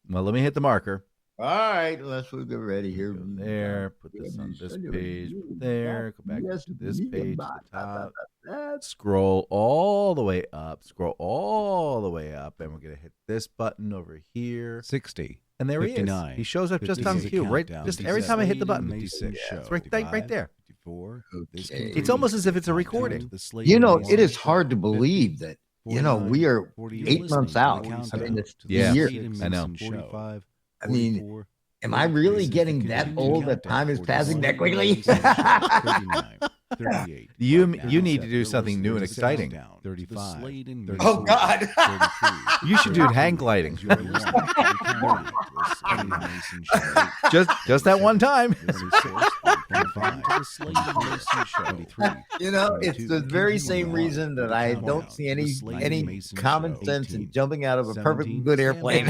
Well, let me hit the marker. All right, let's get ready here. Go there. Put this on this page. Put there. Go back to this page to the top. Scroll all the way up. Scroll all the way up, and we're gonna hit this button over here. 60. And there 59, he is. He shows up just on cue, right? Just every time I hit the button. It's right there. 54. Okay. It's almost as if it's a recording. You know, it is hard to believe that, we are 8 months out. I mean, it's Yeah, year. I know. 45. I mean, am I really getting that old that time is passing that quickly? 38. You need to do something new and exciting. 35. Oh, God. You should do hang gliding. just that one time. It's the very same reason that I don't see any common sense in jumping out of a perfectly good airplane.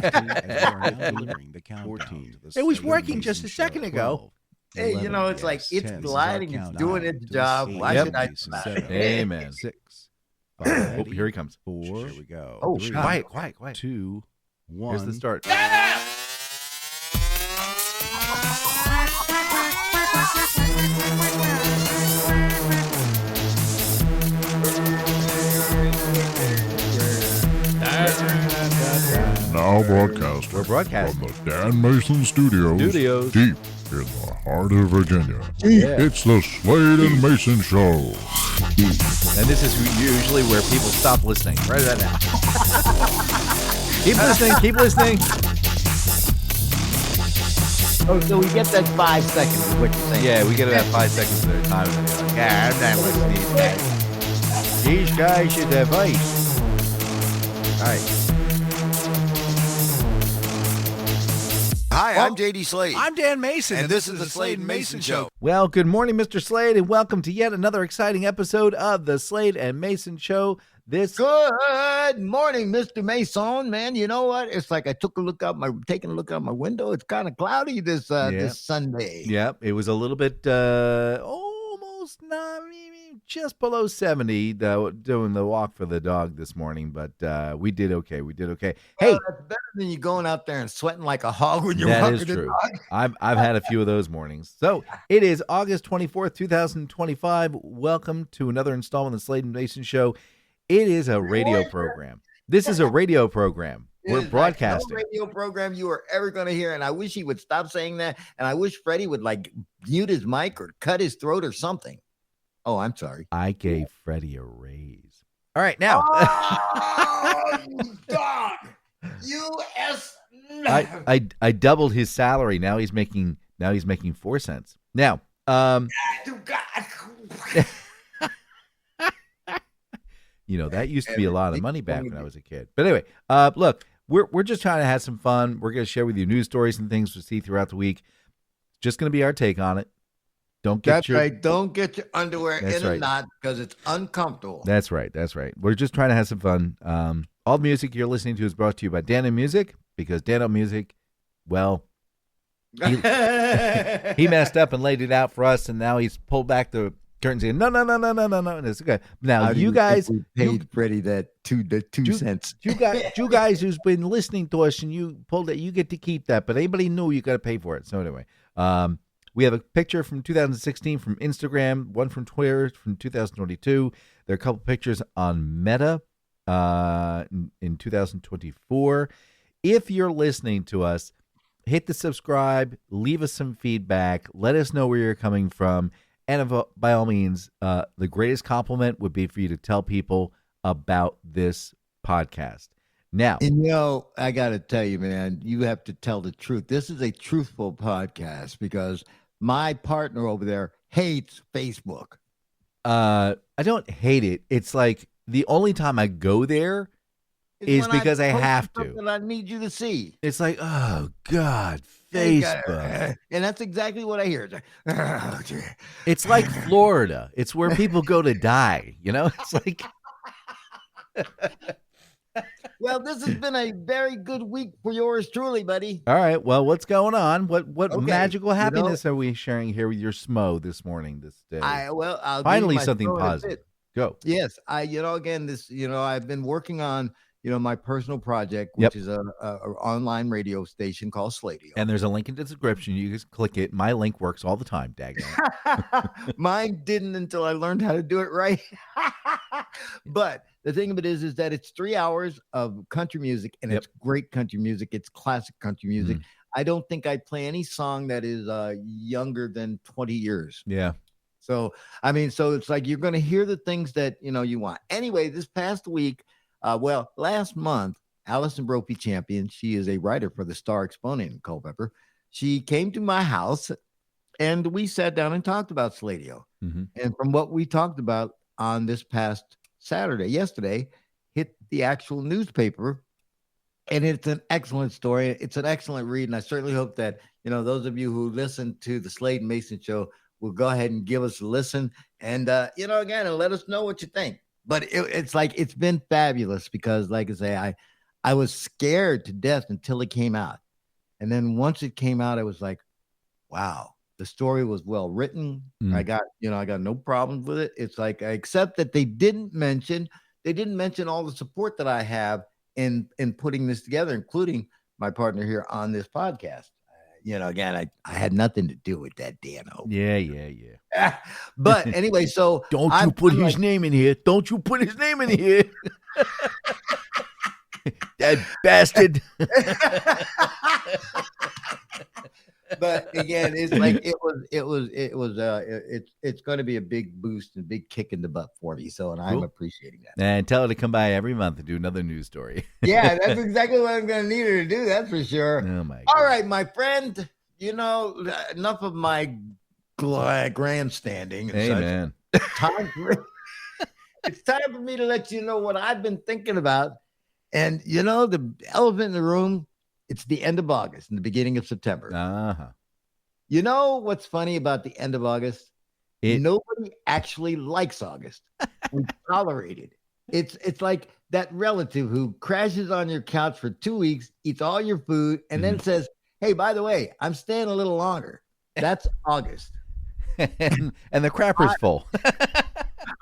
It was working just a second ago. Hey, it's like it's gliding, it's doing its job. Why should I? Amen. 6. Oh, here he comes. 4. Here we go. Oh, 3, quiet. 2, 1. Here's the start. Now broadcasting. We're broadcasting. From the Dan Mayson Studios. Deep in the heart of Virginia. Yeah. It's the Slade and Mayson Show. And this is usually where people stop listening. Right about now. Keep listening. Oh, so we get that 5 seconds is what you're saying. Yeah, we get about 5 seconds at a time. And then you're like, I'm not listening to these guys. These guys should have ice. All right. Hi, I'm JD Slade. I'm Dan Mason, and this is the Slade and Mayson Show. Well, good morning, Mr. Slade, and welcome to yet another exciting episode of the Slade and Mayson Show. Good morning, Mr. Mason. Man, you know what? It's like I taking a look out my window. It's kind of cloudy this Sunday. Yep, it was a little bit almost not just below 70 doing the walk for the dog this morning, but we did okay. Hey, that's better than you going out there and sweating like a hog when you're that walking is the true. dog. I've had a few of those mornings. So it is August 24th, 2025. Welcome to another installment of the Slade and Mayson Show. It is a radio program. This is a radio program. We're broadcasting. No radio program you are ever going to hear, and I wish he would stop saying that, and I wish Freddie would mute his mic or cut his throat or something. Oh, I'm sorry. I gave Freddie a raise. All right, now. Oh, you dog. U.S. I doubled his salary. Now he's making 4 cents. Now, that used to be a lot of money back when I was a kid. But anyway, look, we're just trying to have some fun. We're going to share with you news stories and things we see throughout the week. Just going to be our take on it. Don't get Don't get your underwear in a knot because it's uncomfortable. That's right. We're just trying to have some fun. All the music you're listening to is brought to you by Dano Music, because Dano Music, well, he messed up and laid it out for us, and now he's pulled back the curtain saying, no, and it's okay. Now, you guys paid Freddie that two cents. You guys who's been listening to us and you pulled it, you get to keep that, but anybody new, you got to pay for it. So anyway, we have a picture from 2016 from Instagram, one from Twitter from 2022. There are a couple pictures on Meta in 2024. If you're listening to us, hit the subscribe, leave us some feedback, let us know where you're coming from. And by all means, the greatest compliment would be for you to tell people about this podcast. Now, and I got to tell you, man, you have to tell the truth. This is a truthful podcast because my partner over there hates Facebook. I don't hate it. It's like the only time I go there is because I have to. That I need you to see. It's like, oh God, Facebook. And that's exactly what I hear. It's like Florida. It's where people go to die. It's like. Well, this has been a very good week for yours truly, buddy. All right. Well, what's going on? What magical happiness are we sharing here with your Smo this morning, this day? I'll finally something positive. Go. Yes, I've been working on, my personal project, Yep. which is a online radio station called Slade. And there's a link in the description. You just click it. My link works all the time, daggone. Mine didn't until I learned how to do it right. But the thing of it is that it's 3 hours of country music, and it's great country music. It's classic country music. I don't think I play any song that is younger than 20 years. Yeah. So, I mean, so it's like you're going to hear the things that, you want. Anyway, this past week, last month, Allison Brophy Champion, she is a writer for the Star Exponent in Culpeper. She came to my house, and we sat down and talked about Sladio. And from what we talked about on this past yesterday, hit the actual newspaper. And it's an excellent story. It's an excellent read. And I certainly hope that, those of you who listen to the Slade and Mayson show will go ahead and give us a listen. And, again, and let us know what you think. But it's like, it's been fabulous because, like I say, I was scared to death until it came out. And then once it came out, I was like, wow, the story was well written. I got no problems with it. It's like, except that they didn't mention all the support that I have in putting this together, including my partner here on this podcast. Again, I had nothing to do with that, Dano. Yeah. But anyway, so don't you put his name in here. Don't you put his name in here. That bastard. But again, it's like it's going to be a big boost and big kick in the butt for me. So, and I'm appreciating that. And tell her to come by every month and do another news story. Yeah, that's exactly what I'm going to need her to do. That's for sure. Oh my God. All right, my friend. Enough of my grandstanding. Hey, man. It's time for me to let you know what I've been thinking about. And the elephant in the room. It's the end of August and the beginning of September. You know what's funny about the end of August? Nobody actually likes August. We tolerate it. It's like that relative who crashes on your couch for 2 weeks, eats all your food, and then says, hey, by the way, I'm staying a little longer. That's August. and the crapper's full.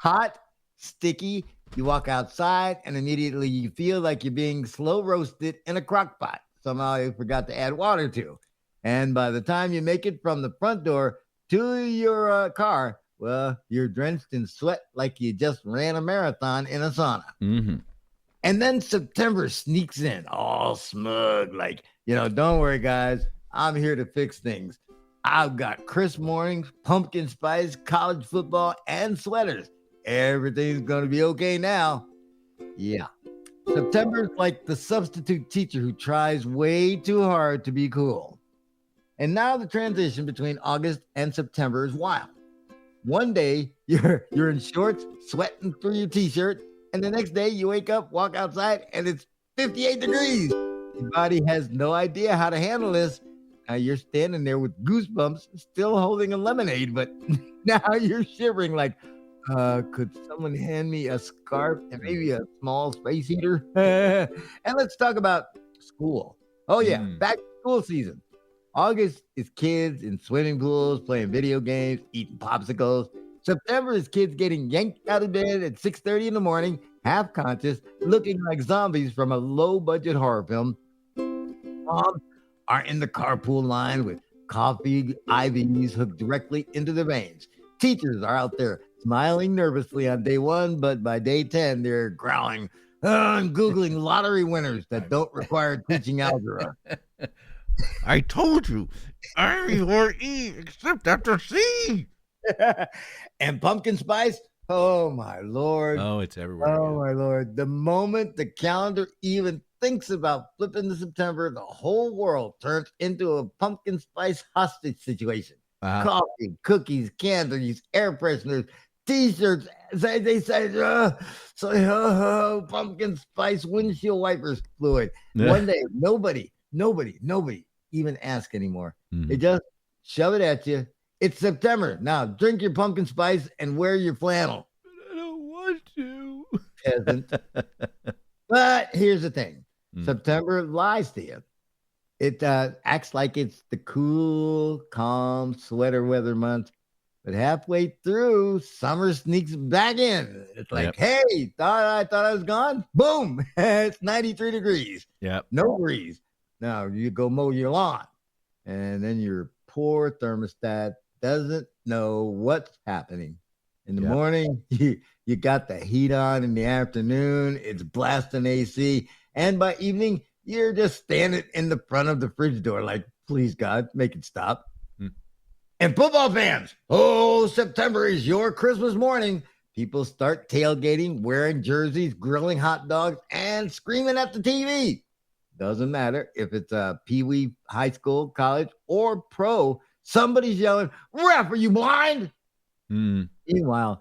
Hot, sticky. You walk outside, and immediately you feel like you're being slow roasted in a crock pot. Somehow you forgot to add water to. And by the time you make it from the front door to your car, well, you're drenched in sweat like you just ran a marathon in a sauna. And then September sneaks in all smug, like, don't worry, guys. I'm here to fix things. I've got crisp mornings, pumpkin spice, college football, and sweaters. Everything's going to be okay now. Yeah. September's like the substitute teacher who tries way too hard to be cool. And now the transition between August and September is wild. One day you're in shorts, sweating through your t-shirt, and the next day you wake up, walk outside, and it's 58 degrees. Your body has no idea how to handle this. Now you're standing there with goosebumps, still holding a lemonade, but now you're shivering like, could someone hand me a scarf and maybe a small space heater? And let's talk about school. Oh, yeah. Back to school season. August is kids in swimming pools, playing video games, eating popsicles. September is kids getting yanked out of bed at 6:30 in the morning, half conscious, looking like zombies from a low-budget horror film. Moms are in the carpool line with coffee IVs hooked directly into their veins. Teachers are out there smiling nervously on day 1, but by day 10, they're growling and Googling lottery winners that don't require teaching algebra. I told you, everywhere E except after C. And pumpkin spice, oh my Lord. Oh, it's everywhere. Oh my Lord. The moment the calendar even thinks about flipping to September, the whole world turns into a pumpkin spice hostage situation. Coffee, cookies, candies, air fresheners, t-shirts. They say, pumpkin spice windshield wipers fluid. One day, nobody even ask anymore. They just shove it at you. It's September. Now, drink your pumpkin spice and wear your flannel. I don't want to. Peasant. But here's the thing. September lies to you. It acts like it's the cool, calm sweater weather month. But halfway through, summer sneaks back in. It's like, hey, I thought I was gone. Boom. It's 93 degrees. Yep. No breeze. Now you go mow your lawn. And then your poor thermostat doesn't know what's happening. In the morning, you got the heat on. In the afternoon, it's blasting AC. And by evening, you're just standing in the front of the fridge door like, please, God, make it stop. And football fans, September is your Christmas morning. People start tailgating, wearing jerseys, grilling hot dogs, and screaming at the TV. Doesn't matter if it's a peewee, high school, college, or pro. Somebody's yelling, "Ref, are you blind?" Meanwhile,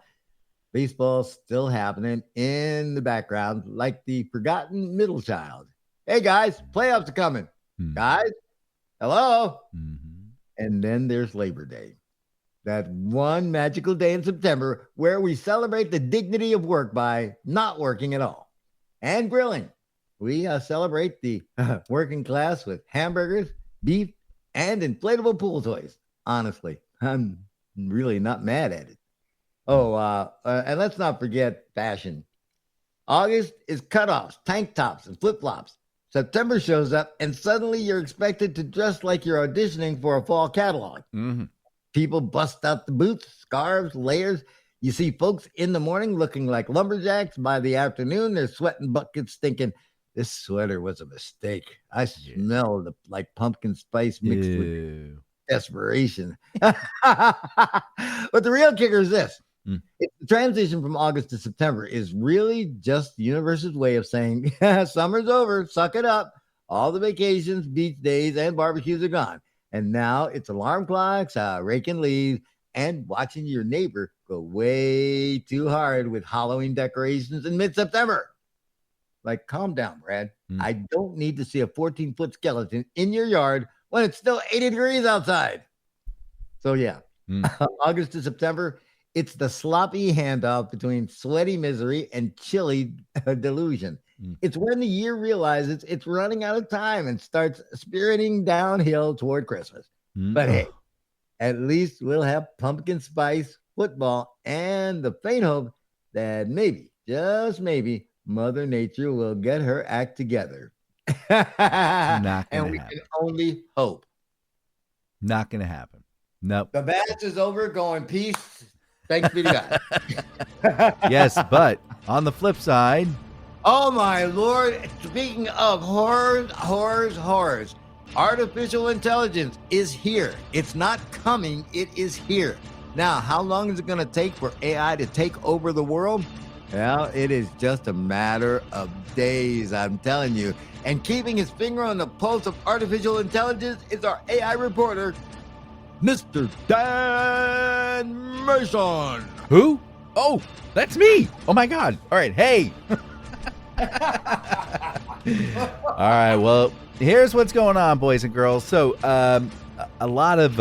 baseball's still happening in the background like the forgotten middle child. Hey, guys, playoffs are coming. Guys, hello? And then there's Labor Day, that one magical day in September where we celebrate the dignity of work by not working at all. And grilling. We celebrate the working class with hamburgers, beef, and inflatable pool toys. Honestly, I'm really not mad at it. And let's not forget fashion. August is cutoffs, tank tops, and flip-flops. September shows up, and suddenly you're expected to dress like you're auditioning for a fall catalog. People bust out the boots, scarves, layers. You see folks in the morning looking like lumberjacks. By the afternoon, they're sweating buckets thinking, this sweater was a mistake. I smell like pumpkin spice mixed with desperation. But the real kicker is this. The transition from August to September is really just the universe's way of saying, summer's over, suck it up. All the vacations, beach days, and barbecues are gone. And now it's alarm clocks, raking leaves, and watching your neighbor go way too hard with Halloween decorations in mid-September. Like, calm down, Brad. I don't need to see a 14-foot skeleton in your yard when it's still 80 degrees outside. So, yeah, August to September, it's the sloppy handoff between sweaty misery and chilly delusion. It's when the year realizes it's running out of time and starts spiriting downhill toward Christmas. But hey, at least we'll have pumpkin spice, football, and the faint hope that maybe, just maybe, Mother Nature will get her act together. And we can only hope. Not going to happen. Nope. The batch is over. Go in peace. Thanks be to God. Yes, but on the flip side. Oh, my Lord. Speaking of horrors. Artificial intelligence is here. It's not coming. It is here. Now, how long is it going to take for AI to take over the world? Well, it is just a matter of days, I'm telling you. And keeping his finger on the pulse of artificial intelligence is our AI reporter, Mr. Dan Mayson. Who? Oh, that's me. Oh, my God. All right. Hey. All right. Well, here's what's going on, boys and girls. So a lot of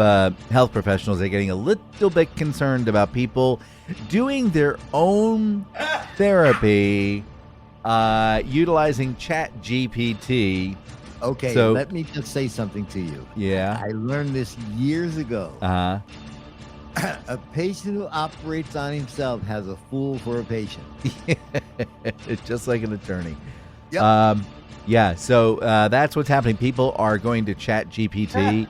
health professionals are getting a little bit concerned about people doing their own therapy utilizing ChatGPT. Okay, so let me just say something to you. Yeah. I learned this years ago. A patient who operates on himself has a fool for a patient. It's just like an attorney. Yep. Yeah, so that's what's happening. People are going to ChatGPT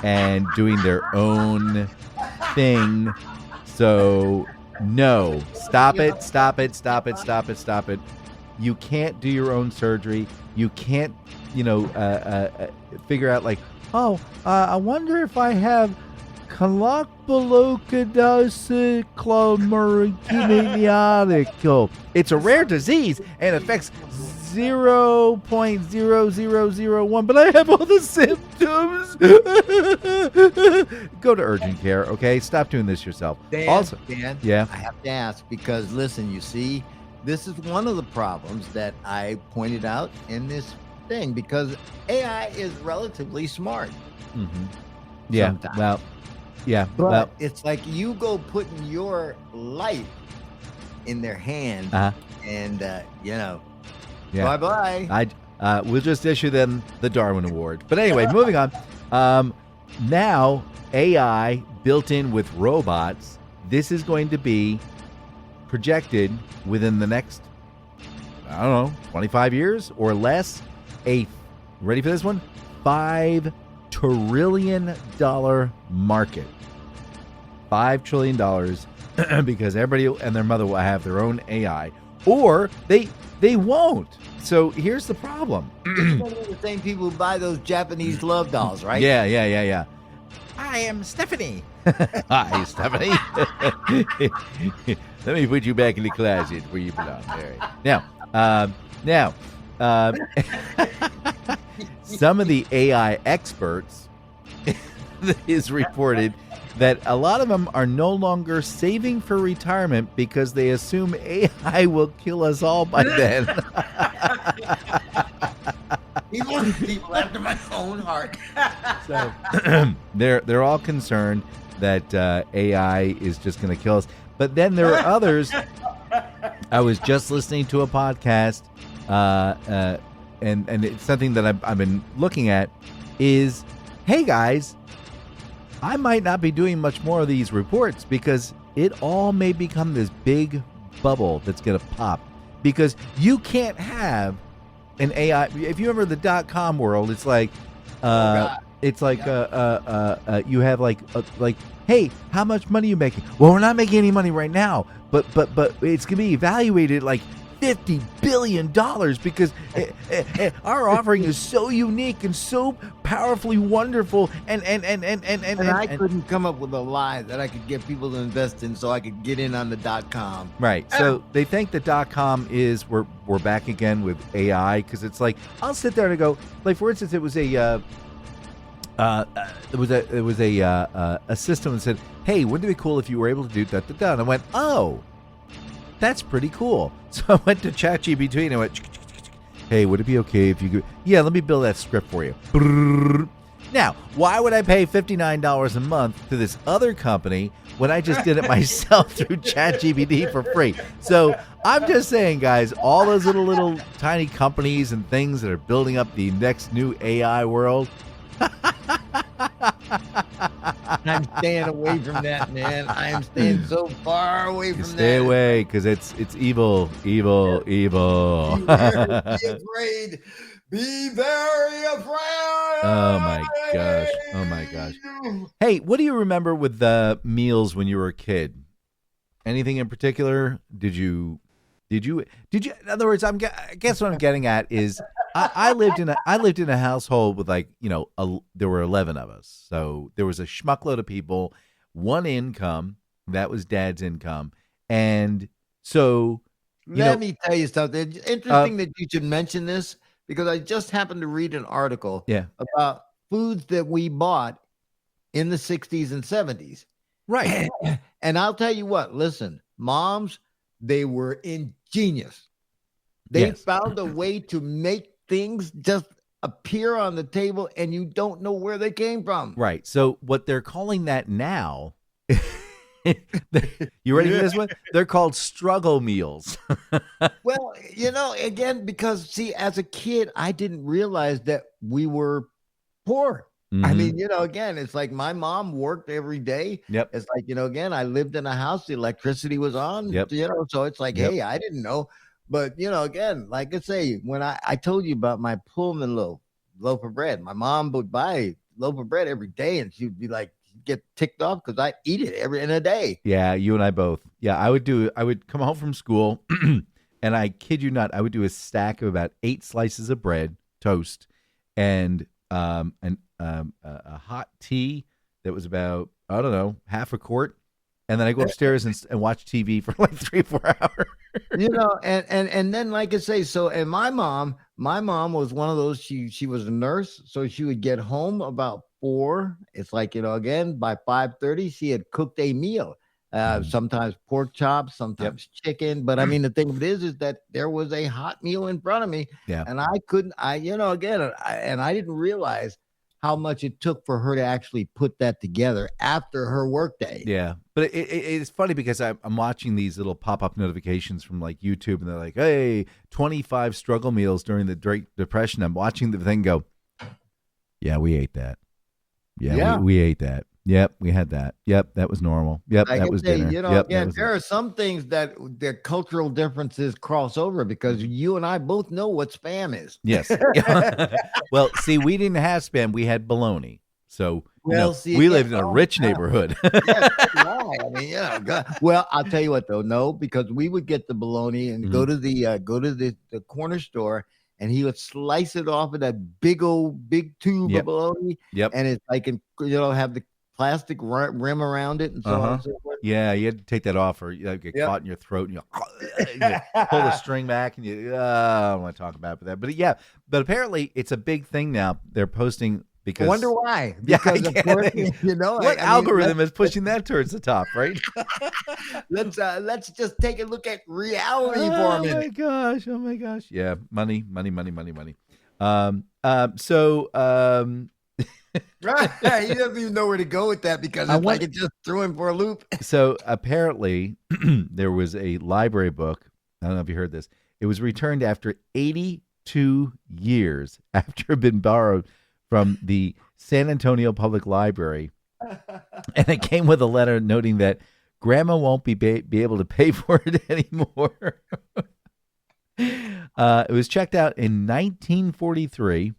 and doing their own thing. So, no. Stop it. You can't do your own surgery. You can't, figure out like, I wonder if I have colloquidosis. It's a rare disease and affects 0.0001, but I have all the symptoms. Go to urgent care, okay? Stop doing this yourself. Dan, yeah, I have to ask because, listen, you see, this is one of the problems that I pointed out in this thing because AI is relatively smart. Yeah, sometimes. well, yeah. But it's like you go putting your life in their hands and, bye-bye. We'll just issue them the Darwin Award. But anyway, moving on. now AI built in with robots, this is going to be projected within the next, I don't know, 25 years or less, ready for this one? $5 trillion market. $5 trillion because everybody and their mother will have their own AI, or they won't. So here's the problem. The same people who buy those Japanese love dolls, right? Yeah. I am Stephanie. Hi, Stephanie. Let me put you back in the closet where you belong. Now, some of the AI experts is reported that a lot of them are no longer saving for retirement because they assume AI will kill us all by then. He's one of the people after my own heart. So they're all concerned that AI is just going to kill us. But then there are others. I was just listening to a podcast, and it's something that I've been looking at is, hey guys, I might not be doing much more of these reports because it all may become this big bubble that's going to pop, because you can't have an AI. If you remember the .com world, it's like, you have like, hey, how much money are you making? Well, we're not making any money right now, but it's gonna be evaluated like $50 billion because our offering is so unique and so powerfully wonderful, and I couldn't come up with a lie that I could get people to invest in so I could get in on the .com. Right. So they think the .com is we're back again with AI, because it's like, I'll sit there and go, like, for instance, it was a system that said, hey, wouldn't it be cool if you were able to do da-da-da? And I went, oh, that's pretty cool. So I went to ChatGPT and I went, hey, would it be okay if you could, yeah, let me build that script for you. Now, why would I pay $59 a month to this other company when I just did it myself through ChatGPT for free? So I'm just saying, guys, all those little tiny companies and things that are building up the next new AI world, I'm staying away from that, man. I am staying so far away from that. stay away, because it's evil. Be afraid. Be very afraid. Oh my gosh. Hey, what do you remember with the meals when you were a kid? Anything in particular? Did you? In other words, I guess what I'm getting at is, I lived in a household with, like, there were 11 of us, so there was a schmuckload of people, one income, that was Dad's income, and so Let me tell you something. It's interesting that you should mention this, because I just happened to read an article about foods that we bought in the 60s and 70s. Right. And I'll tell you what, listen, moms, they were ingenious. They found a way to make things just appear on the table and you don't know where they came from. Right. So what they're calling that now, you ready for this one? They're called struggle meals. Well, again, because see, as a kid, I didn't realize that we were poor. Mm-hmm. I mean, again, it's like my mom worked every day. Yep. It's like, again, I lived in a house, the electricity was on, Yep. So it's like, hey, I didn't know. But, again, like I say, when I told you about my Pullman loaf of bread, my mom would buy a loaf of bread every day and she'd be like, get ticked off because I'd eat it in a day. Yeah, you and I both. Yeah, I would come home from school and I kid you not, I would do a stack of about 8 slices of bread, toast, and a hot tea that was about, I don't know, half a quart. And then I go upstairs and watch TV for like 3-4 hours. And then, like I say, and my mom was one of those, she was a nurse. So she would get home about 4. It's like, again, by 5:30, she had cooked a meal. Sometimes pork chops, sometimes chicken. But I mean, the thing of it is that there was a hot meal in front of me. Yeah. And I didn't realize how much it took for her to actually put that together after her workday. Yeah. But it's funny because I'm watching these little pop-up notifications from like YouTube, and they're like, hey, 25 struggle meals during the Great Depression. I'm watching the thing go, yeah, we ate that. Yeah. We ate that. Yep, we had that. Yep, that was normal. Yep, Like that I was say, dinner. you know, Yep, again, that was there it. are some things that their cultural differences cross over because you and I both know what spam is. Yes. Well, see, we didn't have spam. We had bologna. So, Well, see, we again, lived in a rich neighborhood. Yes, why? I mean, God. Well, I'll tell you what though, no, because we would get the bologna and go to the corner store, and he would slice it off of that big tube Yep. of bologna. Yep. And it's like, have the plastic rim around it and so on and so forth. Yeah, you had to take that off, or you get caught in your throat, and you pull the string back, and I don't want to talk about that. But apparently it's a big thing now. They're posting because I wonder why. Yeah, Because of course, what algorithm is pushing that towards the top, right? Let's just take a look at reality for a minute. Oh my gosh. Yeah, money. Right. He doesn't even know where to go with that because it's like it just threw him for a loop. So apparently there was a library book. I don't know if you heard this. It was returned after 82 years after it had been borrowed from the San Antonio Public Library. And it came with a letter noting that Grandma won't be able to pay for it anymore. It was checked out in 1943,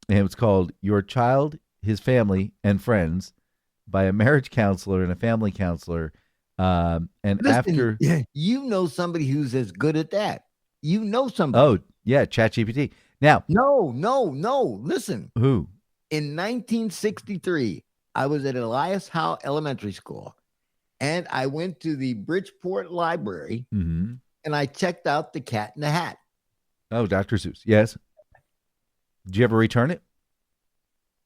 and it was called Your Child, His Family, and Friends by a marriage counselor and a family counselor. After... You know somebody who's as good at that. You know somebody. Oh, yeah, ChatGPT. Now... No. Listen. Who? In 1963, I was at Elias Howe Elementary School, and I went to the Bridgeport Library, and I checked out The Cat in the Hat. Oh, Dr. Seuss. Yes. Did you ever return it?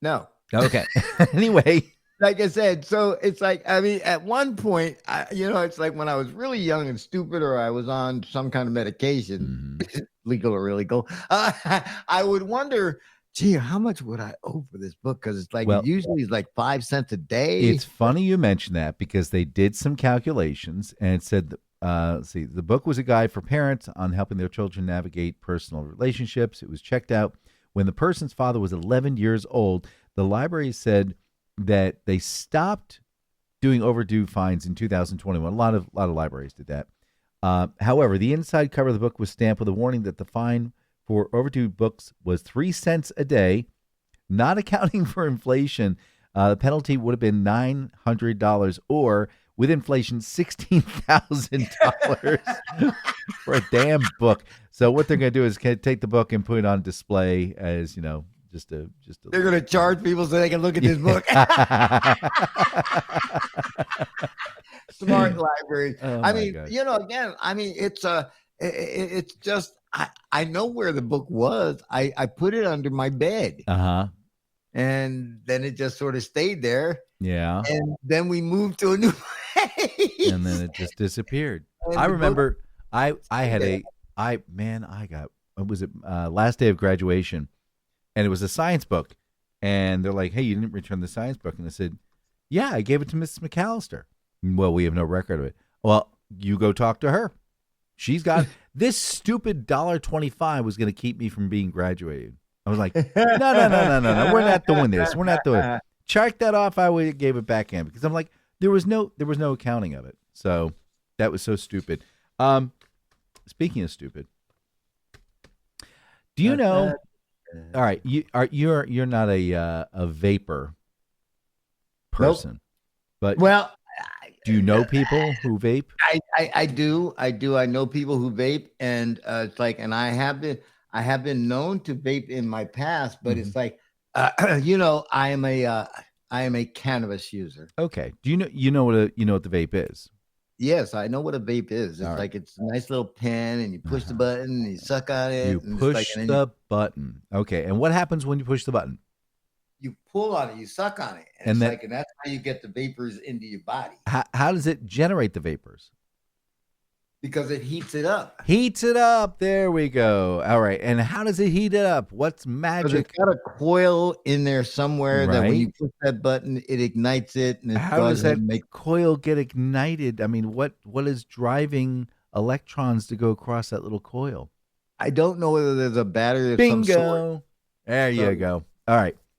No. Okay. Anyway. Like I said, so it's like, I mean, at one point, it's like when I was really young and stupid, or I was on some kind of medication, legal or illegal, I would wonder, gee, how much would I owe for this book? Because it's like, usually it's like 5 cents a day. It's funny you mention that because they did some calculations and it said, the book was a guide for parents on helping their children navigate personal relationships. It was checked out when the person's father was 11 years old. The library said that they stopped doing overdue fines in 2021. A lot of libraries did that. However, the inside cover of the book was stamped with a warning that the fine for overdue books was 3 cents a day, not accounting for inflation. The penalty would have been $900, or with inflation, $16,000 for a damn book. So what they're going to do is take the book and put it on display as, just a. They're going to charge people so they can look at this book. Smart libraries. Oh, I mean, again, I mean, it's just, I know where the book was. I put it under my bed. And then it just sort of stayed there. Yeah. And then we moved to a new place. And then it just disappeared. I remember it was last day of graduation, and it was a science book. And they're like, hey, you didn't return the science book. And I said, yeah, I gave it to Mrs. McAllister. Well, we have no record of it. Well, you go talk to her. She's got this stupid $1.25 was going to keep me from being graduated. I was like, no. We're not doing this. We're not doing it. Check that off. I gave it back in because I'm like, there was no accounting of it. So that was so stupid. Speaking of stupid, do you know? All right, you're not a vapor person, but do you know people who vape? I do. I know people who vape, and it's like, and I have been known to vape in my past, but it's like, I am a cannabis user. Okay. Do you know what the vape is? Yes, I know what a vape is. It's like, it's a nice little pen, and you push the button, and you suck on it. You push the button. Okay. And what happens when you push the button? You pull on it, you suck on it, and that's how you get the vapors into your body. How does it generate the vapors? Because it heats it up. Heats it up. There we go. All right. And how does it heat it up? What's magic? It's got a coil in there somewhere that when you push that button, it ignites it. And how does that coil get ignited? I mean, what is driving electrons to go across that little coil? I don't know whether there's a battery of Bingo. some sort. There you go. All right.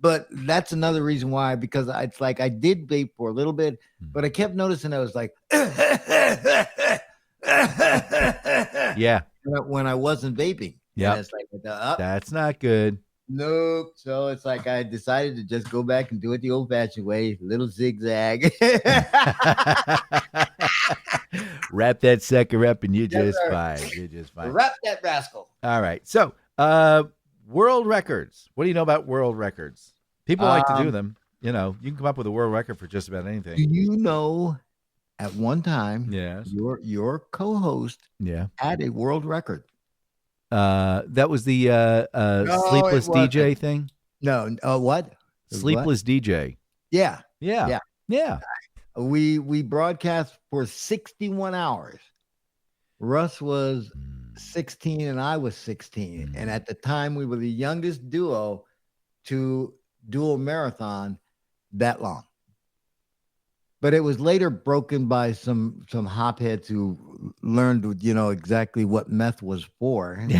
but that's another reason why, because it's like I did vape for a little bit, but I kept noticing I was like, Yeah. when I wasn't vaping. Yeah. And it's like, That's not good. nope. So it's like I decided to just go back and do it the old-fashioned way, little zigzag. Wrap that sucker up and you're Yes, just sir. fine. You're just fine. Wrap that rascal. All right. So, world records. What do you know about world records? People like to do them. You know, you can come up with a world record for just about Do anything. you know at one time Yes. your co-host Yeah. had a world record? That was the Sleepless it wasn't. DJ thing. No, what? Sleepless DJ. Yeah. Yeah. Yeah. Yeah. We broadcast for 61 hours. Russ was 16 and I was 16. And at the time we were the youngest duo to do a marathon that long. But it was later broken by some hopheads who learned, exactly what meth was for. And,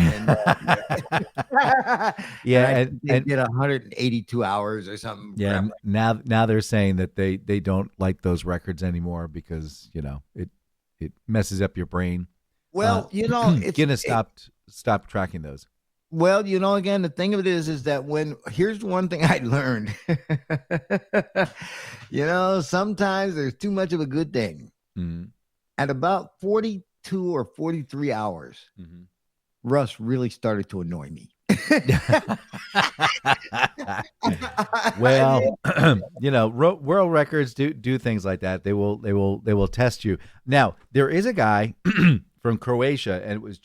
Yeah, they and did 182 hours or something. yeah, crap. now they're saying that they don't like those records anymore because it messes up your brain. Well, it's Guinness stopped tracking those. Well, again, the thing of it is that here's one thing I learned. Sometimes there's too much of a good thing. Mm-hmm. At about 42 or 43 hours, Russ really started to annoy me. Well, world records do things like that. They will test you. Now, there is a guy from Croatia, and it was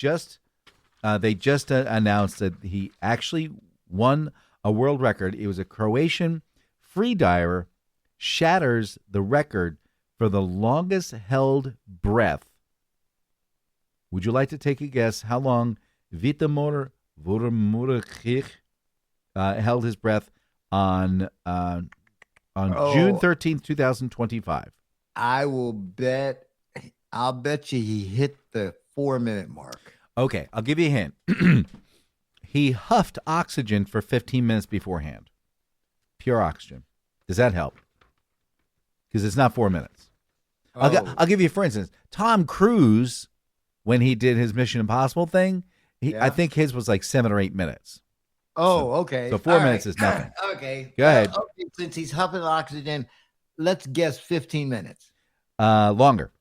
they just announced that he actually won a world record. It was a Croatian free diver shatters the record for the longest held breath. Would you like to take a guess how long Vitamor Vurmuric held his breath on on June 13th, 2025. I'll bet you he hit the 4-minute mark. Okay, I'll give you a hint. He huffed oxygen for 15 minutes beforehand. Pure oxygen. Does that help? Because it's not 4 minutes. I'll give you, for instance, Tom Cruise, when he did his Mission Impossible thing, I think his was like 7 or 8 minutes. Okay. So 4 minutes is nothing. Okay. Go ahead. Okay, since he's huffing oxygen, let's guess 15 minutes. Longer.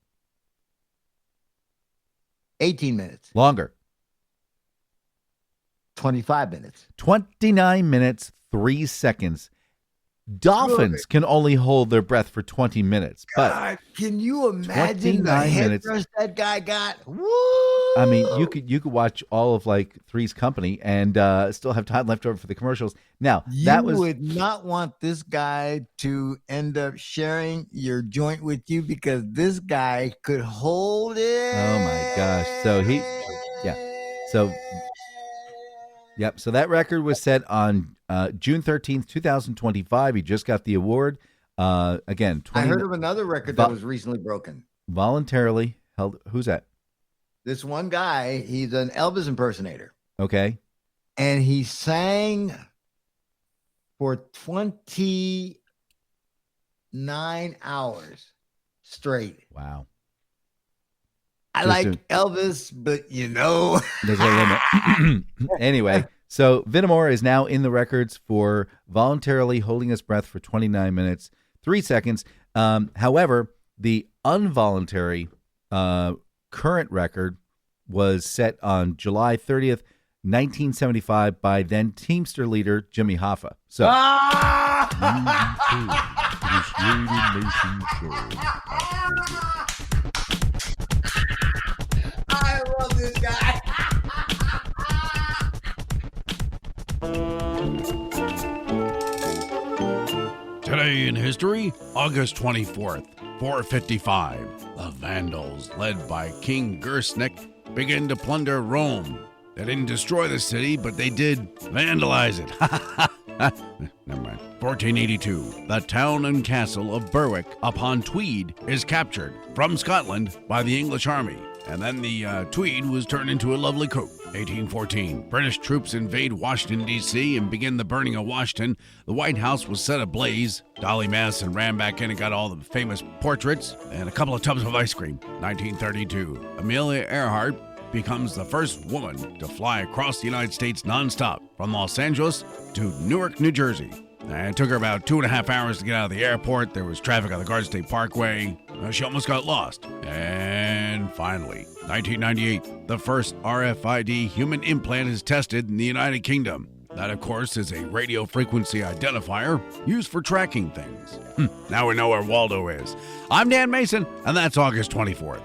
18 minutes. Longer. 25 minutes. 29 minutes, 3 seconds. Dolphins can only hold their breath for 20 minutes. But God, can you imagine the 29 head minutes. thrust that guy got? Woo! I mean, you could watch all of like Three's Company and still have time left over for the commercials. Now, You would not want this guy to end up sharing your joint with you because this guy could hold it. Oh my gosh. So that record was set on June 13th, 2025. He just got the award. Again, I heard of another record that was recently broken. Voluntarily held. Who's that? This one guy, he's an Elvis impersonator. Okay. And he sang for 29 hours straight. Wow. I like Elvis, but there's a limit. Anyway, so Vittamore is now in the records for voluntarily holding his breath for 29 minutes, 3 seconds. However, the involuntary current record was set on July 30th, 1975 by then Teamster leader Jimmy Hoffa. So The Slade and Mayson Show. I love this guy. Today in history, August 24th, 455, the Vandals, led by King Gersnick, began to plunder Rome. They didn't destroy the city, but they did vandalize it. Never mind. 1482, the town and castle of Berwick upon Tweed is captured from Scotland by the English army. And then the Tweed was turned into a lovely coat. 1814, British troops invade Washington, D.C. and begin the burning of Washington. The White House was set ablaze. Dolly Madison ran back in and got all the famous portraits and a couple of tubs of ice cream. 1932, Amelia Earhart becomes the first woman to fly across the United States nonstop from Los Angeles to Newark, New Jersey. It took her about 2.5 hours to get out of the airport. There was traffic on the Garden State Parkway. She almost got lost. And finally, 1998, the first RFID human implant is tested in the United Kingdom. That, of course, is a radio frequency identifier used for tracking things. Now we know where Waldo is. I'm Dan Mason, and that's August 24th.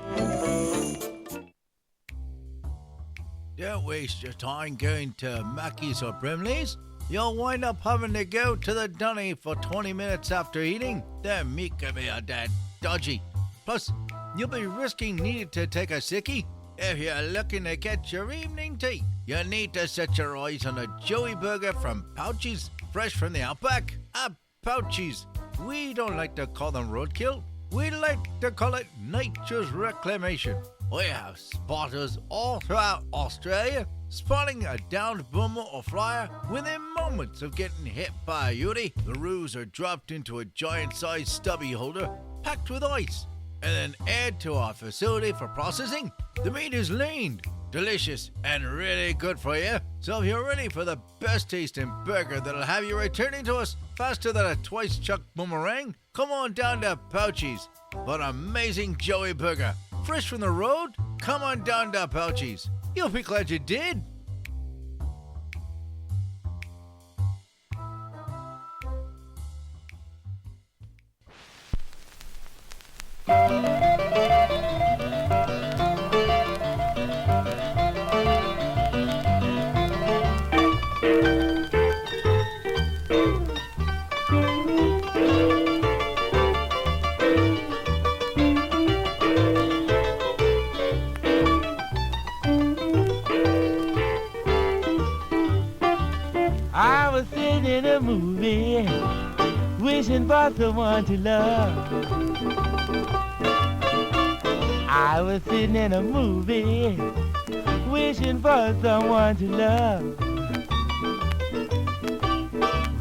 Don't waste your time going to Mackey's or Brimley's. You'll wind up having to go to the dunny for 20 minutes after eating. Their meat can be a dead dodgy. Plus, you'll be risking needing to take a sickie. If you're looking to get your evening tea, you need to set your eyes on a Joey burger from Pouchies, fresh from the Outback. Pouchies. We don't like to call them roadkill. We like to call it nature's reclamation. We have spotters all throughout Australia, spotting a downed boomer or flyer within moments of getting hit by a Yuri. The roos are dropped into a giant-sized stubby holder packed with ice and then aired to our facility for processing. The meat is lean, delicious, and really good for you. So if you're ready for the best tasting burger that'll have you returning to us faster than a twice-chucked boomerang, come on down to Pouchies for an amazing Joey burger. Fresh from the road? Come on down to Pouchies. You'll be glad you did. wishing for someone to love. I was sitting in a movie, wishing for someone to love.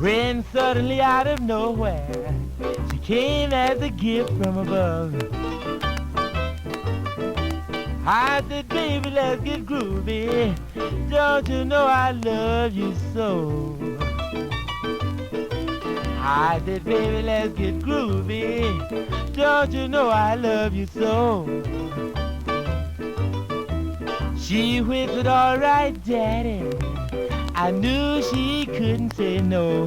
When suddenly out of nowhere, she came as a gift from above. I said, baby, let's get groovy. Don't you know I love you so? I said, baby, let's get groovy. Don't you know I love you so? She whispered, all right, daddy. I knew she couldn't say no.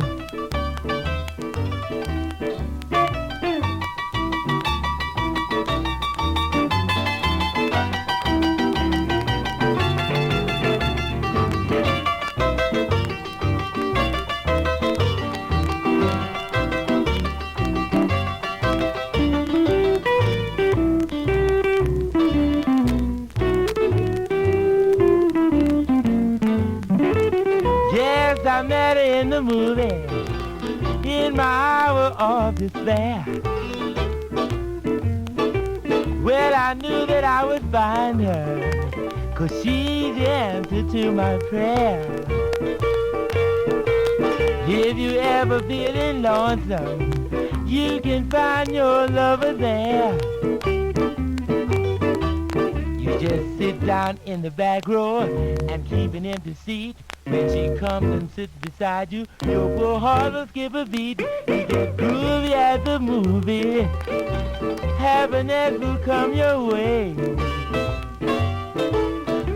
I met her in the movie, in my hour of despair. Well, I knew that I would find her, 'cause she's the answer to my prayer. If you ever feeling lonesome, you can find your lover there. You just sit down in the back row and keep an empty seat. When she comes and sits beside you, your poor heart will skip a beat. You get groovy at the movie, happiness will come your way.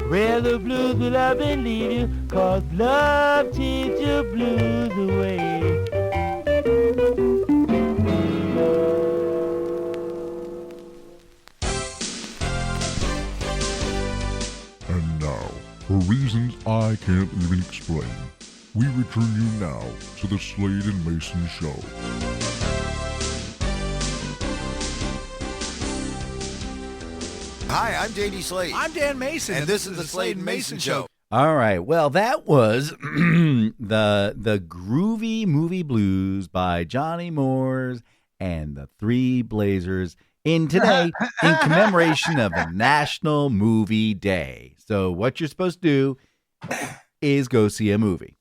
Well, the blues will up and leave you, 'cause love takes your blues away. And now, for reasons I can't even explain, we return you now to the Slade and Mayson Show. Hi, I'm JD Slade. I'm Dan Mason, and this is the Slade and Mayson Show. All right. Well, that was the Groovy Movie Blues by Johnny Moores and the Three Blazers in today in commemoration of the National Movie Day. So what you're supposed to do is go see a movie.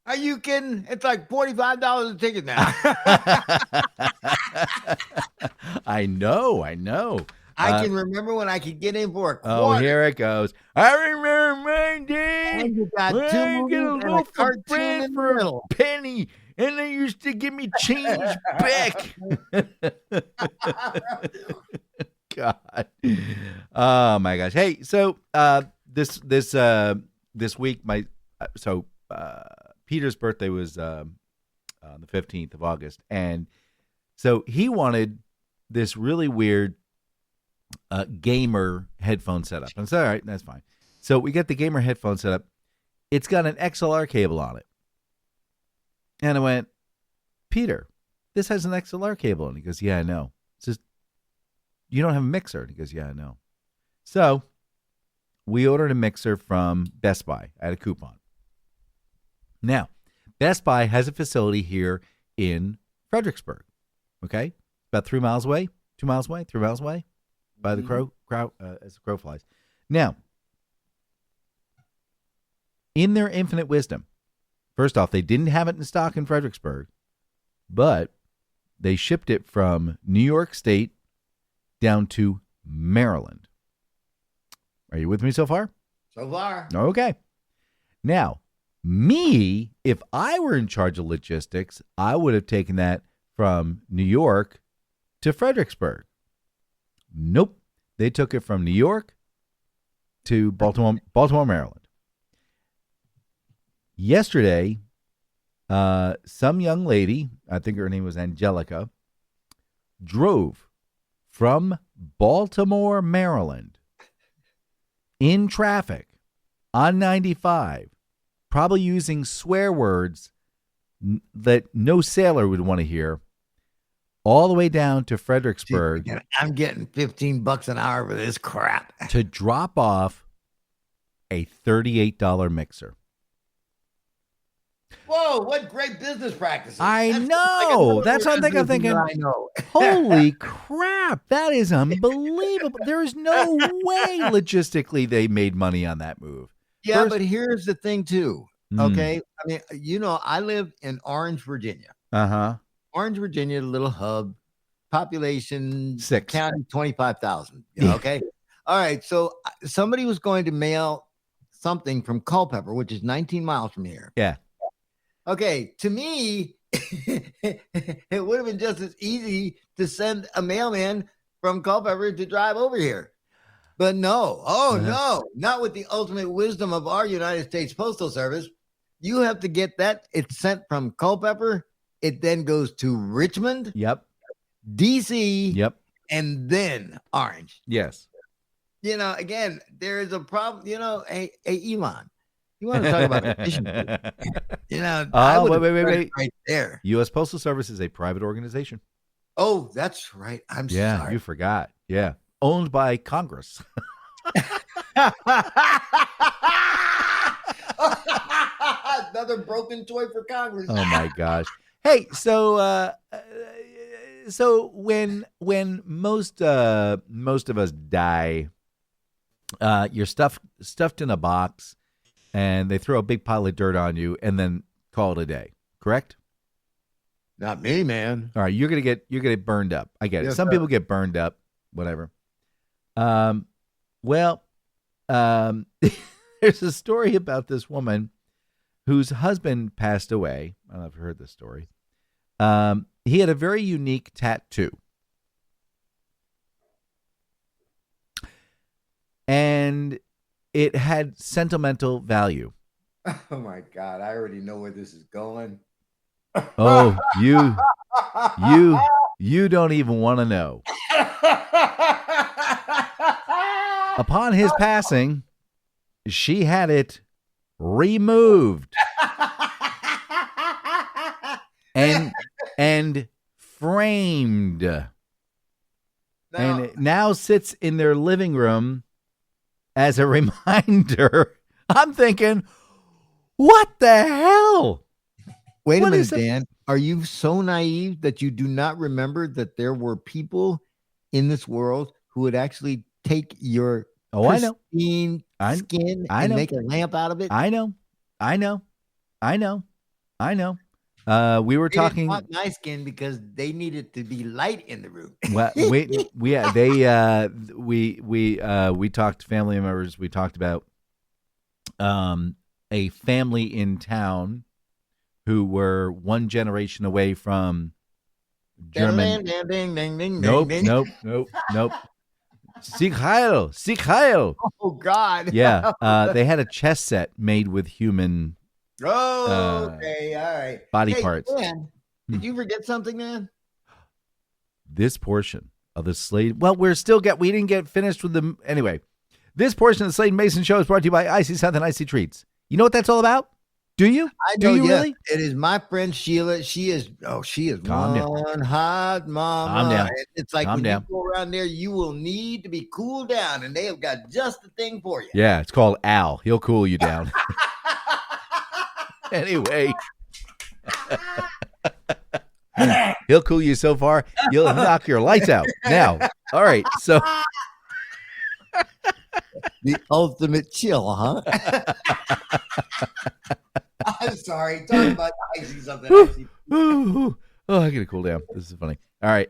Are you kidding? It's like $45 a ticket now. I know. I can remember when I could get in for a quarter. Oh, here it goes. I remember my day And you got when two I get a movies and a loaf of cartoon bread in the for a middle. penny, and they used to give me change back. God. Oh my gosh. Hey, so this week Peter's birthday was on the 15th of August, and so he wanted this really weird gamer headphone setup. And it's all right, that's fine. So we get the gamer headphone setup. It's got an XLR cable on it. And I went, Peter, this has an XLR cable. And he goes, yeah, I know. It's just, you don't have a mixer. And he goes, yeah, I know. So we ordered a mixer from Best Buy. I had a coupon. Now, Best Buy has a facility here in Fredericksburg. Okay? About 3 miles away, 2 miles away, 3 miles away. By the as the crow flies. Now, in their infinite wisdom, first off, they didn't have it in stock in Fredericksburg, but they shipped it from New York State down to Maryland. Are you with me so far? So far. Okay. Now, me, if I were in charge of logistics, I would have taken that from New York to Fredericksburg. Nope. They took it from New York to Baltimore, Maryland. Yesterday, some young lady, I think her name was Angelica, drove from Baltimore, Maryland in traffic on 95, probably using swear words that no sailor would want to hear, all the way down to Fredericksburg. Dude, I'm getting $15 an hour for this crap. To drop off a $38 mixer. Whoa, what great business practices. I That's know. That's what I'm thinking. I know. Holy crap. That is unbelievable. There is no way logistically they made money on that move. Yeah, but here's the thing, too. Mm. Okay. I mean, I live in Orange, Virginia. Uh-huh. Orange, Virginia, little hub, population 6. county 25,000. Okay. All right. So somebody was going to mail something from Culpeper, which is 19 miles from here. Yeah. Okay. To me, it would have been just as easy to send a mailman from Culpeper to drive over here. But no. Oh, no. Not with the ultimate wisdom of our United States Postal Service. You have to get that. It's sent from Culpeper. It then goes to Richmond. Yep. DC. Yep. And then Orange. Yes. Again, there is a problem. Hey, Elon, you want to talk about efficiency? Wait. Right there. U.S. Postal Service is a private organization. Oh, that's right. I'm sorry. You forgot. Yeah. Owned by Congress. Another broken toy for Congress. Oh my gosh. Hey, so when most of us die, you're stuffed in a box, and they throw a big pile of dirt on you, and then call it a day. Correct? Not me, man. All right, you're gonna get burned up. I get it. Yes, Some sir. people get burned up. Whatever. There's a story about this woman whose husband passed away. I don't know if you've heard this story. He had a very unique tattoo. And it had sentimental value. Oh my God, I already know where this is going. Oh, you don't even want to know. Upon his passing, she had it removed and framed. And it now sits in their living room as a reminder. I'm thinking, what the hell? Wait a What minute, is it? Dan. Are you so naive that you do not remember that there were people in this world who would actually take your pristine skin and make a lamp out of it? I know. We were They talking. didn't want my skin because they needed to be light in the room. Well, we talked family members. We talked about a family in town who were one generation away from German. Nope. Sieg Heil. Oh God. Yeah, they had a chess set made with human okay, all right. body parts. Dan, did you forget something, man? This portion of the Slade. Well, we didn't get finished with the anyway. This portion of the Slade and Mayson show is brought to you by Icy South and Icy Treats. You know what that's all about? Do you? I know. Do you yes. really? It is my friend Sheila. She is Calm down. one hot mama. Calm down. It's like Calm when down. you go around there, you will need to be cooled down, and they have got just the thing for you. Yeah, it's called Al. He'll cool you down. Anyway. He'll cool you so far, you'll knock your lights out. Now, all right, so The ultimate chill, huh? I'm sorry. Talk about icy something. Icy. oh, I gotta cool down. This is funny. All right,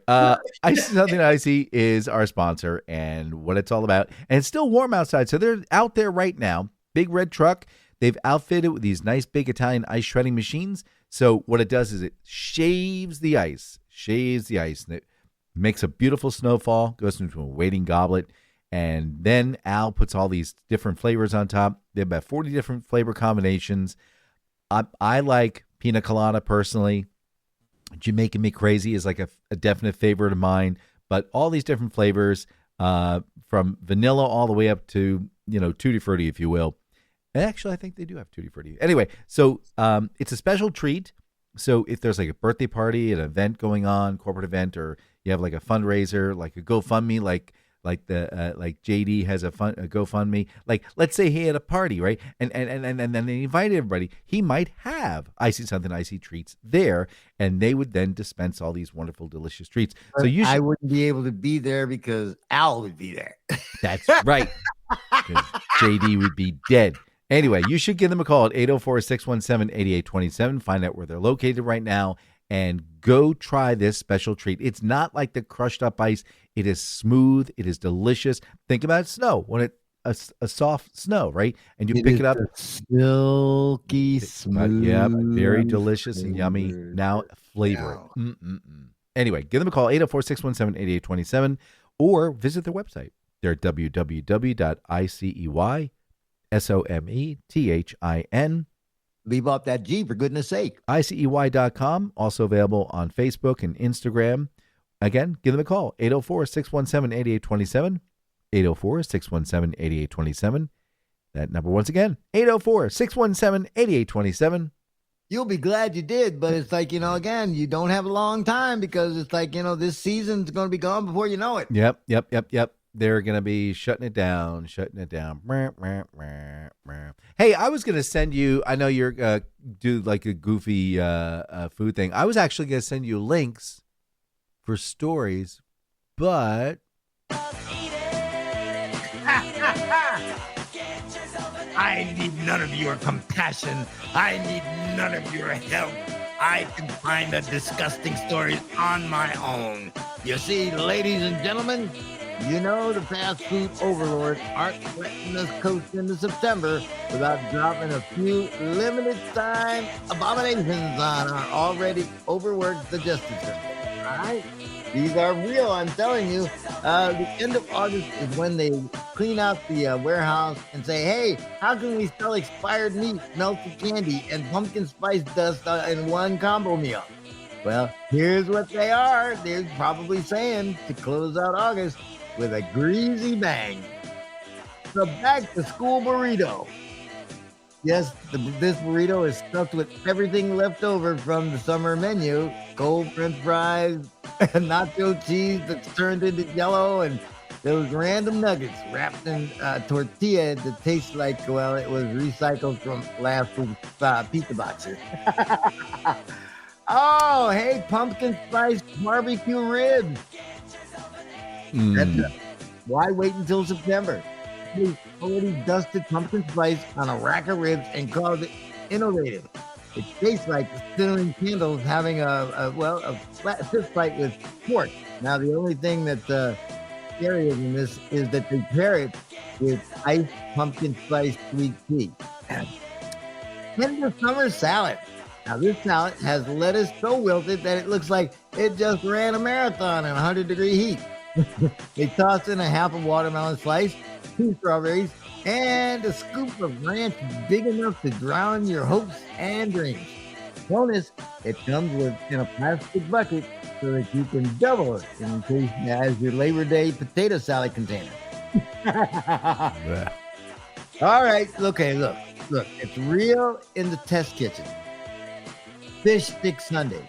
Icy Something Icy is our sponsor and what it's all about. And it's still warm outside, so they're out there right now. Big red truck. They've outfitted with these nice big Italian ice shredding machines. So what it does is it shaves the ice, and it makes a beautiful snowfall, goes into a waiting goblet, and then Al puts all these different flavors on top. They have about 40 different flavor combinations. I like pina colada personally. Jamaican Me Crazy is like a definite favorite of mine, but all these different flavors, from vanilla all the way up to, Tutti Frutti, if you will. And actually, I think they do have Tutti Frutti. Anyway, so it's a special treat. So if there's like a birthday party, an event going on, corporate event, or you have like a fundraiser, like a GoFundMe, like like like JD has a GoFundMe. Like, let's say he had a party, right? And then they invited everybody. He might have Icy Something Icy treats there, and they would then dispense all these wonderful, delicious treats. So I wouldn't be able to be there because Al would be there. That's right. JD would be dead. Anyway, you should give them a call at 804-617-8827. Find out where they're located right now and go try this special treat. It's not like the crushed up ice. It is smooth. It is delicious. Think about snow when a soft snow, right? And you pick it up. Silky smooth. Yeah, very delicious and yummy. Now flavor it. Anyway, give them a call, 804-617-8827, or visit their website. They're www.iceymethicin. Leave off that G, for goodness sake. ICEY.com, also available on Facebook and Instagram. Again, give them a call, 804-617-8827, 804-617-8827. That number once again, 804-617-8827. You'll be glad you did, but it's like, again, you don't have a long time because it's like, this season's going to be gone before you know it. Yep. They're going to be shutting it down. Hey, I was going to send you, I know you're do like a goofy food thing. I was actually going to send you links for stories, but I need none of your compassion. I need none of your help. I can find the disgusting stories on my own. You see, ladies and gentlemen, the fast food overlords aren't letting us coast into September without dropping a few limited time abominations on our already overworked digestive system. All right? These are real, I'm telling you. The end of August is when they clean out the warehouse and say, hey, how can we sell expired meat, melted candy, and pumpkin spice dust in one combo meal? Well, here's what they are. They're probably saying to close out August with a greasy bang. The back-to-school burrito. Yes, this burrito is stuffed with everything left over from the summer menu. Cold French fries, nacho cheese that's turned into yellow, and those random nuggets wrapped in tortilla that tastes like, well, it was recycled from last week's pizza boxes. Oh, hey, pumpkin spice barbecue ribs. Why wait until September? They already dusted pumpkin spice on a rack of ribs and called it innovative. It tastes like cinnamon candles having a fist fight with pork. Now, the only thing that's scarier than this is that they pair it with iced pumpkin spice sweet tea. Tender summer salad. Now, this salad has lettuce so wilted that it looks like it just ran a marathon in 100-degree heat. They toss in a half a watermelon slice, 2 strawberries, and a scoop of ranch big enough to drown your hopes and dreams. Bonus, it comes in a plastic bucket so that you can double it in case as your Labor Day potato salad container. All right, okay, look, it's real in the test kitchen. Fish stick sundae.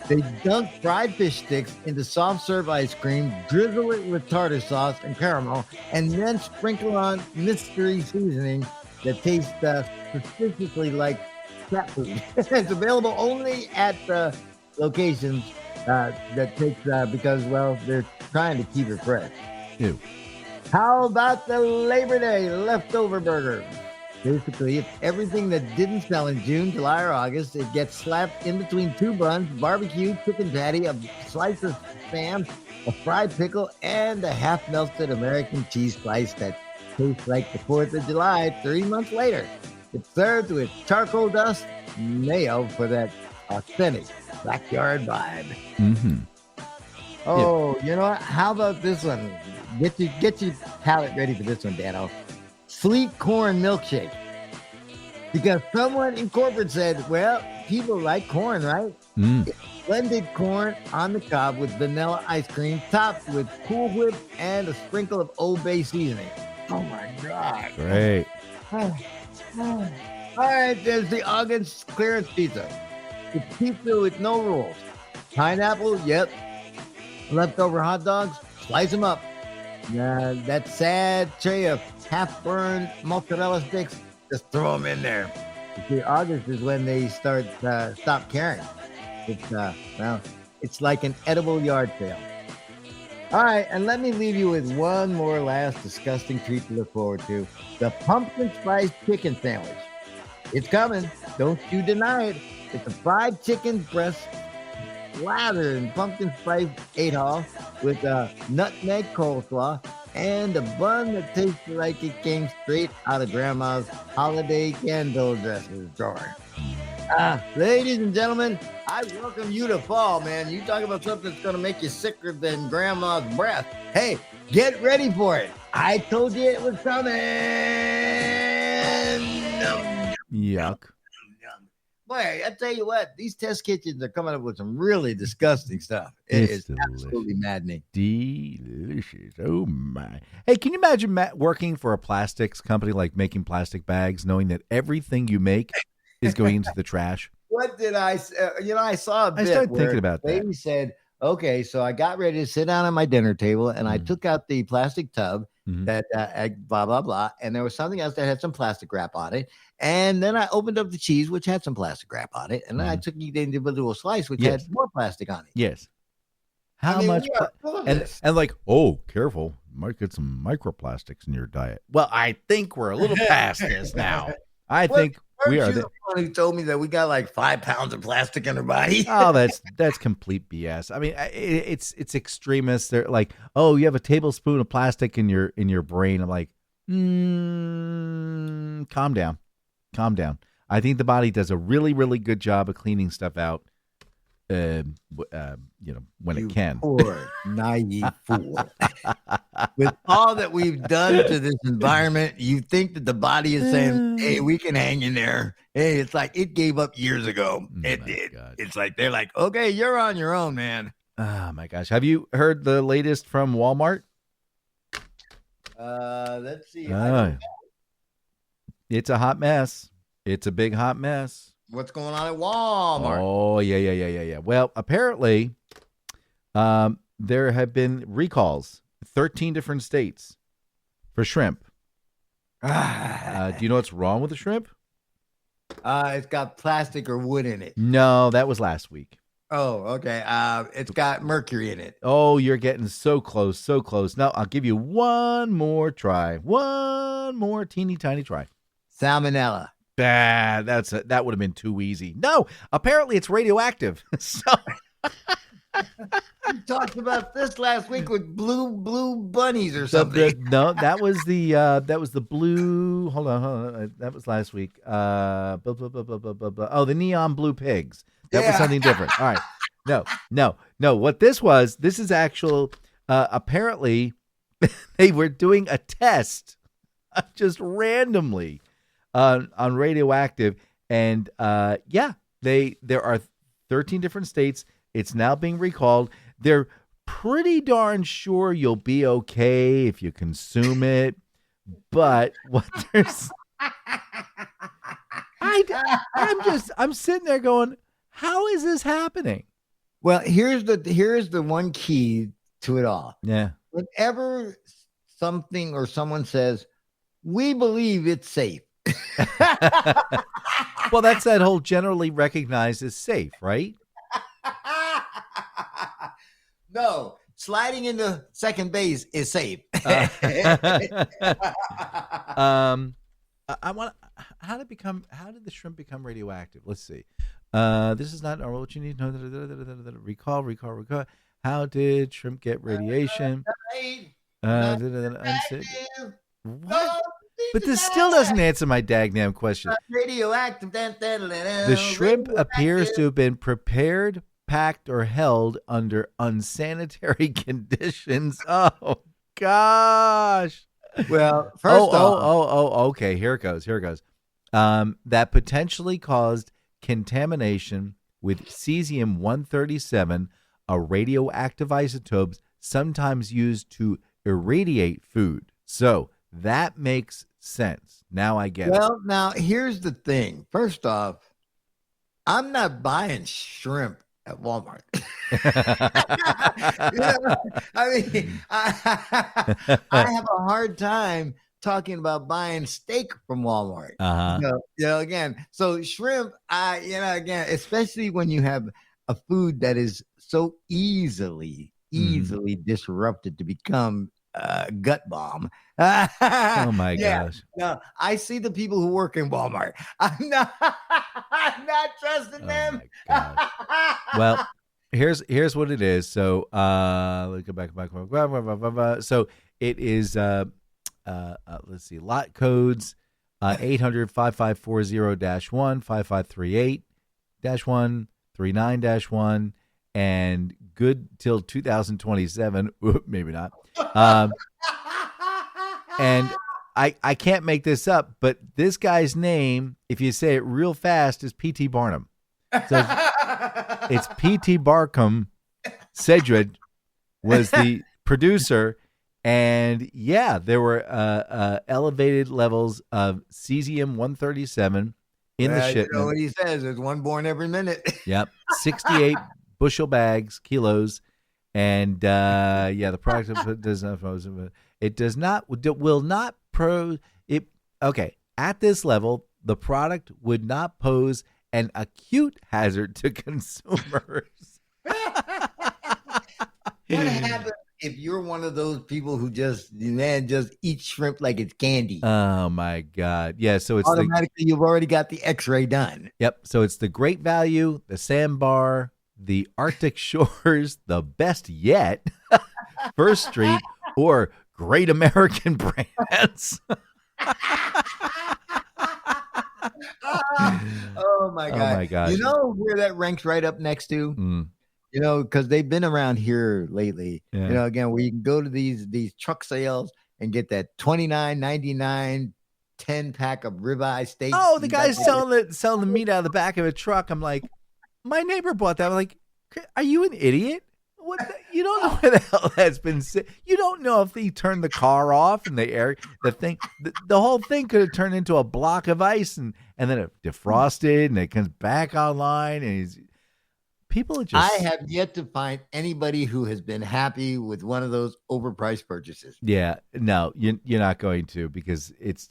They dunk fried fish sticks into soft serve ice cream, drizzle it with tartar sauce and caramel, and then sprinkle on mystery seasoning that tastes suspiciously like cat food. It's available only at locations that takes because, well, they're trying to keep it fresh. Ew. How about the Labor Day leftover burger? Basically, it's everything that didn't sell in June, July, or August. It gets slapped in between 2 buns, barbecue, chicken patty, a slice of Spam, a fried pickle, and a half-melted American cheese slice that tastes like the 4th of July 3 months later. It's served with charcoal dust, mayo for that authentic backyard vibe. Mm-hmm. Oh, you know what? How about this one? Get your palate ready for this one, Dano. Sweet corn milkshake. Because someone in corporate said, well, people like corn, right? It's blended corn on the cob with vanilla ice cream, topped with Cool Whip and a sprinkle of Old Bay seasoning. Oh, my God. Great. All right, there's the August clearance pizza. It's pizza with no rules. Pineapple, yep. Leftover hot dogs, slice them up. That sad tray of half-burned mozzarella sticks, just throw them in there. You see, August is when they stop caring. It's like an edible yard sale. All right, and let me leave you with one more last disgusting treat to look forward to: the pumpkin spice chicken sandwich. It's coming. Don't you deny it. It's a fried chicken breast slathered in pumpkin spice 8-hall with a nutmeg coleslaw and a bun that tastes like it came straight out of Grandma's holiday candle dresser drawer. Ladies and gentlemen, I welcome you to fall, man. You talk about something that's going to make you sicker than Grandma's breath. Hey, get ready for it. I told you it was coming. Yuck. Boy, I tell you what, these test kitchens are coming up with some really disgusting stuff. It is absolutely maddening. Delicious. Oh, my. Hey, can you imagine working for a plastics company, like making plastic bags, knowing that everything you make is going into the trash? What did I say? I saw a bit. I started thinking about that. Lady said, okay, so I got ready to sit down at my dinner table, and I took out the plastic tub that blah, blah, blah. And there was something else that had some plastic wrap on it. And then I opened up the cheese, which had some plastic wrap on it. And then I took the individual slice, which had more plastic on it. Yes. How much? And like, oh, careful. Might get some microplastics in your diet. Well, I think we're a little past this now. I think we are. The one who told me that we got like 5 pounds of plastic in our body. Oh, that's complete BS. I mean, it's extremists. They're like, oh, you have a tablespoon of plastic in your brain. I'm like, calm down. Calm down. I think the body does a really, really good job of cleaning stuff out, when it can. Poor, naive fool. With all that we've done to this environment, you think that the body is saying, hey, we can hang in there. Hey, it's like it gave up years ago. It did. God. It's like they're like, okay, you're on your own, man. Oh, my gosh. Have you heard the latest from Walmart? Let's see. It's a hot mess. It's a big hot mess. What's going on at Walmart? Oh, yeah. Well, apparently, there have been recalls, 13 different states for shrimp. Do you know what's wrong with the shrimp? It's got plastic or wood in it. No, that was last week. Oh, okay. It's got mercury in it. Oh, you're getting so close, so close. Now, I'll give you one more try. One more teeny tiny try. Salmonella. That would have been too easy. No, apparently it's radioactive. So we talked about this last week with blue bunnies or something. No, that was the blue. Hold on. That was last week. Blah, blah, blah, blah, blah, blah, blah. Oh, the neon blue pigs. That was something different. All right. No. What this is actual. Apparently, they were doing a test just randomly on radioactive, and there are 13 different states. It's now being recalled. They're pretty darn sure you'll be okay if you consume it, but what there's I'm sitting there going, how is this happening? Well, here's the one key to it all. Yeah. Whenever something or someone says, we believe it's safe. Well, that's that whole generally recognized as safe, right? No, sliding into second base is safe. I want. How did the shrimp become radioactive? Let's see. This is not normal. What you need to know. Recall. How did shrimp get radiation? What? But this still doesn't answer my dagnam question. Radioactive. The shrimp appears to have been prepared, packed, or held under unsanitary conditions. Oh, gosh. Well, first off. Okay. Here it goes. That potentially caused contamination with cesium-137, a radioactive isotope sometimes used to irradiate food. So that makes sense. Now I get it. Well, now here's the thing. First off, I'm not buying shrimp at Walmart. You know, I mean, I have a hard time talking about buying steak from Walmart. Again, so shrimp, again, especially when you have a food that is so easily disrupted to become gut bomb. Oh my gosh. No, I see the people who work in Walmart. I'm not trusting them. My gosh. Well, here's what it is. So let's go back. So it is let's see, lot codes 800-5540-1, 5538-1, 39-1, and good till 2027. Maybe not. And I can't make this up, but this guy's name, if you say it real fast, is P.T. Barnum. So it's P.T. Barnum. Sedgwick was the producer, and yeah, there were elevated levels of cesium-137 in the shipment. You know what he says? There's one born every minute. Yep, 68 bushel bags, kilos, and the product does not. It does not. Will not pose. It okay. At this level, the product would not pose an acute hazard to consumers. What happens if you're one of those people who just eat shrimp like it's candy? Oh my God! Yeah, so it's automatically you've already got the X-ray done. Yep. So it's the Great Value, the Sandbar, the Arctic Shores, the Best Yet, First Street, or Great American Brands. Oh my God! Oh my gosh! You know where that ranks right up next to? You know, because they've been around here lately. Yeah. You know, again, where you can go to these truck sales and get that $29.99 10-pack of ribeye steak. Oh, the guy's selling the meat out of the back of a truck. I'm like, my neighbor bought that. I'm like, are you an idiot? What? You don't know where the hell that's been. You don't know if he turned the car off and the thing. The whole thing could have turned into a block of ice and then it defrosted and it comes back online and people are just. I have yet to find anybody who has been happy with one of those overpriced purchases. Yeah, no, you're not going to, because it's.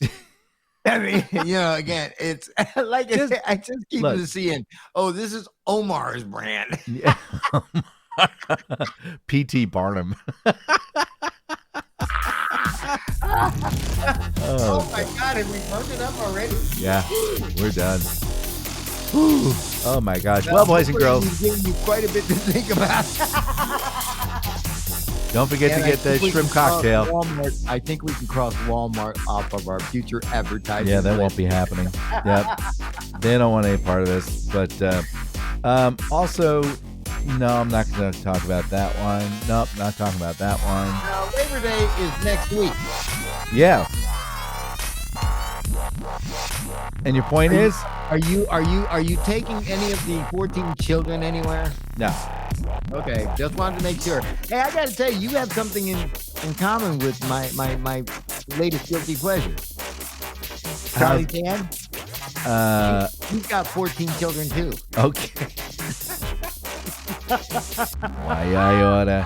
I mean, again, it's like I just keep seeing. Oh, this is Omar's brand. Yeah. P.T. Barnum. Oh my God, have we burned it up already? Yeah, we're done. Whew. Oh my gosh. Well, boys and girls, he's giving you quite a bit to think about. Don't forget to get the shrimp cocktail. Walmart. I think we can cross Walmart off of our future advertising. Yeah, that won't be happening. Yep. They don't want any part of this. But also, no, I'm not going to talk about that one. Nope, not talking about that one. Now, Labor Day is next week. Yeah. And your point is? Are you taking any of the 14 children anywhere? No. Okay, just wanted to make sure. Hey, I got to tell you, you have something in common with my latest guilty pleasure. Charlie Dan? He's got 14 children too. Okay. Why I oughta.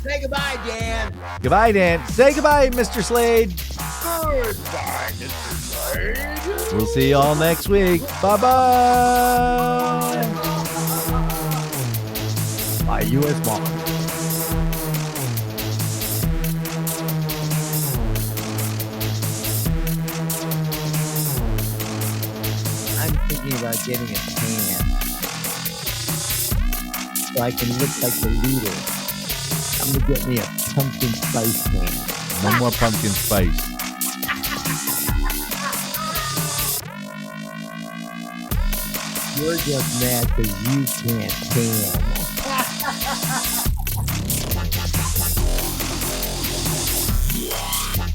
Say goodbye, Dan. Goodbye, Dan. Say goodbye, Mr. Slade. Goodbye, Mr. Slade. We'll see you all next week. Bye-bye. Bye, U.S. Mom. I'm thinking about getting a can so I can look like the leader. I'm going to get me a pumpkin spice can. No more pumpkin spice. You're just mad because you can't can.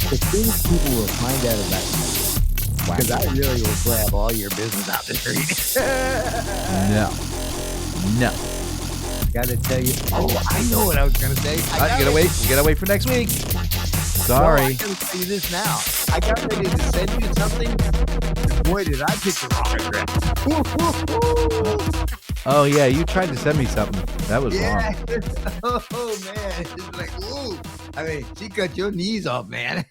The things people will find out about you. Because I really will grab all your business out the street. No. Gotta tell you. Oh, I know what I was gonna say. You gotta wait for next week. Sorry. Well, I'm gonna tell you this now. I got ready to send you something. Boy, did I pick the wrong address. Oh yeah, you tried to send me something. That was Yeah. wrong. Oh man, it's like, ooh. I mean, she cut your knees off, man.